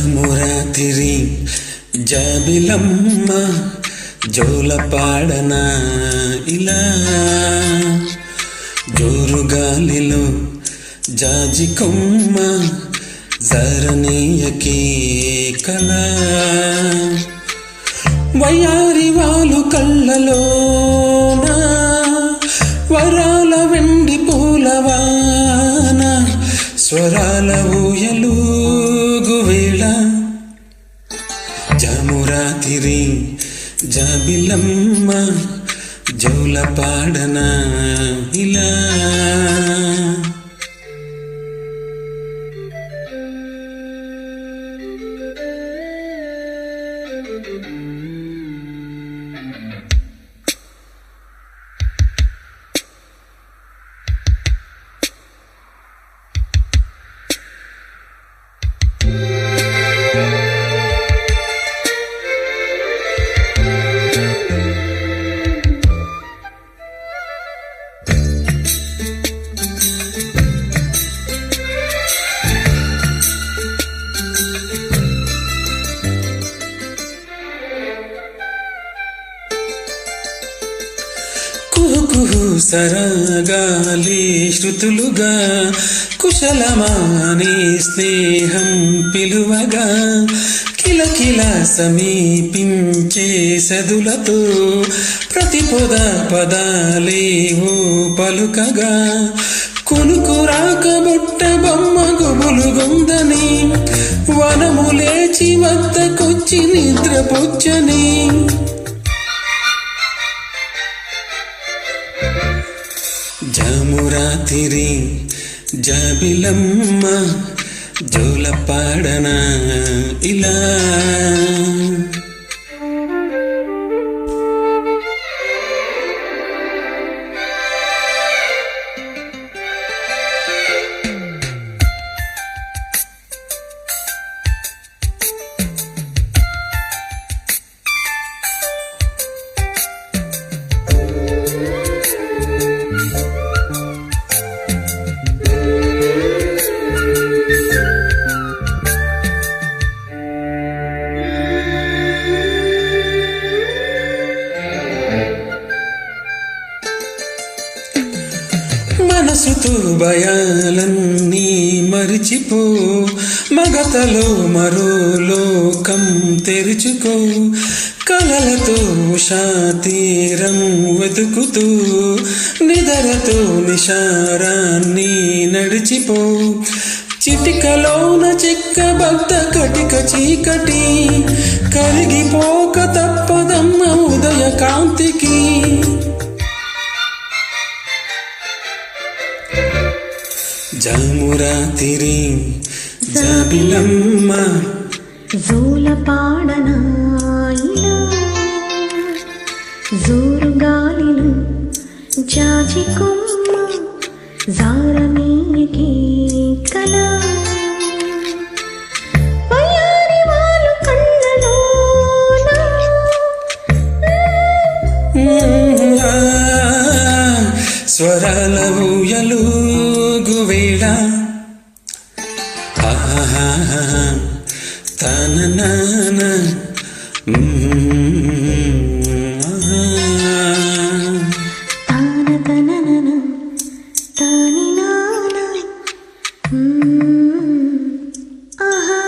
జమురాతిరి జాబిలమ్మ జోలపాడనా ఇలా జోరుగాలిలో జాజి కొమ్మ జరనీయకి కళ వయ్యారి వాలు కళ్ళలోన వరాల వెండి పూలవాన స్వరాల ఊయలూగు వేళ జమురాతిరి జాబిలమ్మ జోలపాడనా ఇలా కుహు సరగాలి శృతులుగా కుశలమాని స్నేహం పిలువగా కిలకిల సమీపించే సదులతో ప్రతి పదాలేవో పలుకగా కొనుకు రాకబుట్ట బొమ్మ గుబులుగుందని వనము లేచి వద్దకొచ్చి నిద్రపుచ్చని జమురాతిరి జాబిలమ్మ జోలపాడనా ఇలా మనసుతో భయాలన్నీ మరిచిపో మగతలో మరో లోకం తెరుచుకో కలలతో ఉషాతీరం వెతుకుతూ నిదరతో నిషారాన్ని నడిచిపో చిటికలోన చిక్కబద్ద కటిక చీకటి కరిగిపోక తప్పదమ్మ ఉదయ కాంతికి జమురాతిరి జాబిలమ్మ జోలపాడనా ఇలా జోరుగాలిలో జాజి కొమ్మ జారనీయకి కళ వయ్యారి వాలు కళ్ళలోన స్వరాల ఊయలూగు వేళ తననాన తాన తననన తాని నాన ఆహా